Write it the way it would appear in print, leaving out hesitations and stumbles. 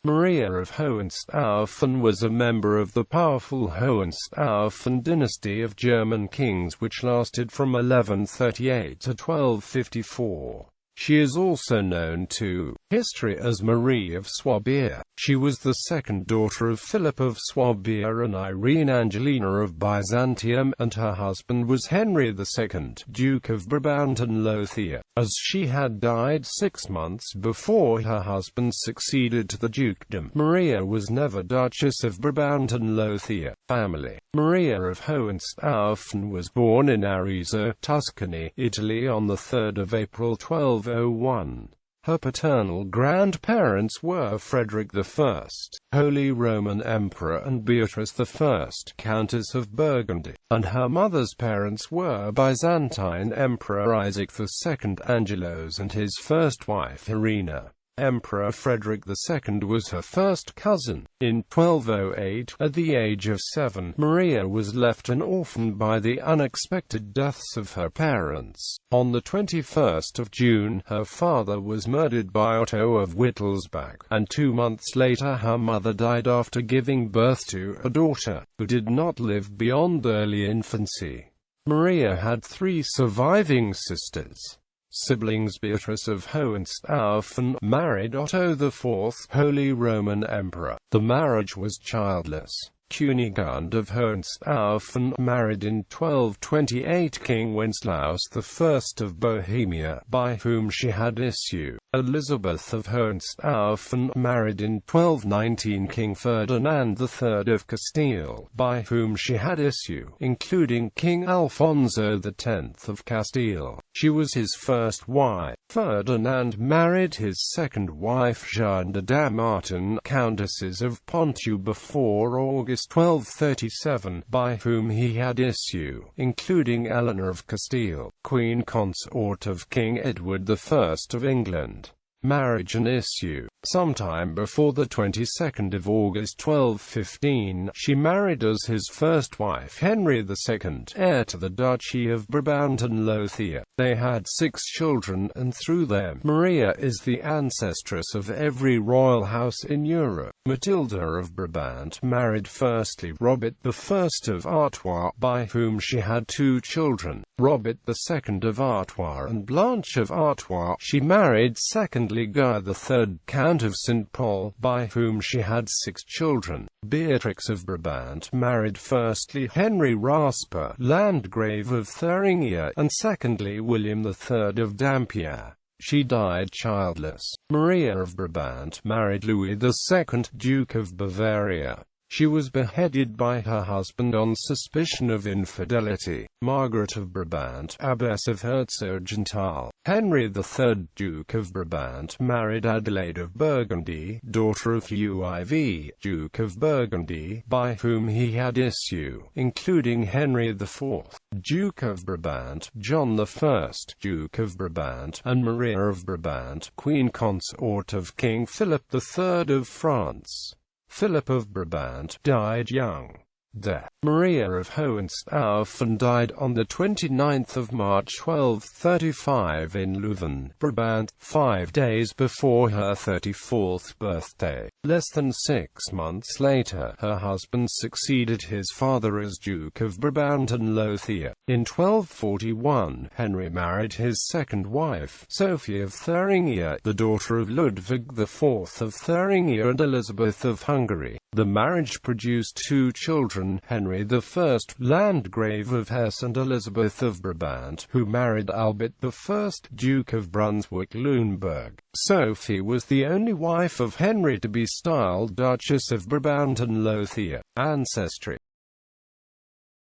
Maria of Hohenstaufen was a member of the powerful Hohenstaufen dynasty of German kings which lasted from 1138 to 1254. She is also known to history as Marie of Swabia. She was the second daughter of Philip of Swabia and Irene Angelina of Byzantium, and her husband was Henry II, Duke of Brabant and Lothier.As she had died 6 months before her husband succeeded to the dukedom. Maria was never Duchess of Brabant and Lothier. Family. Maria of Hohenstaufen was born in Arezzo, Tuscany, Italy on 3 April 1201. Her paternal grandparents were Frederick I, Holy Roman Emperor, and Beatrice I, Countess of Burgundy, and her mother's parents were Byzantine Emperor Isaac II Angelos and his first wife Irene. Emperor Frederick II was her first cousin. In 1208, at the age of 7, Maria was left an orphan by the unexpected deaths of her parents. On the 21st of June, her father was murdered by Otto of Wittelsbach, and 2 months later her mother died after giving birth to a daughter, who did not live beyond early infancy. Maria had 3 surviving sisters. Siblings. Beatrice of Hohenstaufen married Otto IV, Holy Roman Emperor. The marriage was childless. Kunigund of Hohenstaufen married in 1228 King Wenceslaus I of Bohemia, by whom she had issue. Elizabeth of Hohenstaufen married in 1219 King Ferdinand III of Castile, by whom she had issue, including King Alfonso X of Castile. She was his first wife. Ferdinand married his second wife Jeanne de Damartin, Countesses of Ponthieu before August 1237, by whom he had issue, including Eleanor of Castile, Queen Consort of King Edward I of England. Marriage and issue. Sometime before the 22nd of August 1215, she married as his first wife Henry II, heir to the Duchy of Brabant and Lothier. They had 6 children, and through them, Maria is the ancestress of every royal house in Europe. Matilda of Brabant married firstly Robert I of Artois, by whom she had 2 children, Robert II of Artois and Blanche of Artois. She married secondly Guy III, Count of St. Paul, by whom she had 6 children. Beatrix of Brabant married firstly Henry Rasper, Landgrave of Thuringia, and secondly William III of Dampierre. She died childless. Maria of Brabant married Louis II, Duke of Bavaria. She was beheaded by her husband on suspicion of infidelity. Margaret of Brabant, Abbess of Herzogenthal. Henry III, Duke of Brabant, married Adelaide of Burgundy, daughter of Hugh IV, Duke of Burgundy, by whom he had issue, including Henry IV, Duke of Brabant, John I, Duke of Brabant, and Maria of Brabant, Queen Consort of King Philip III of France. Philip of Brabant died young. Death. Maria of Hohenstaufen died on the 29th of March 1235 in Leuven, Brabant, 5 days before her 34th birthday. Less than 6 months later, her husband succeeded his father as Duke of Brabant and Lothier. In 1241, Henry married his second wife, Sophie of Thuringia, the daughter of Ludwig IV of Thuringia and Elizabeth of Hungary. The marriage produced 2 children, Henry I, Landgrave of Hesse, and Elizabeth of Brabant, who married Albert I, Duke of Brunswick-Luneburg. Sophie was the only wife of Henry to be styled Duchess of Brabant and Lothier. Ancestry.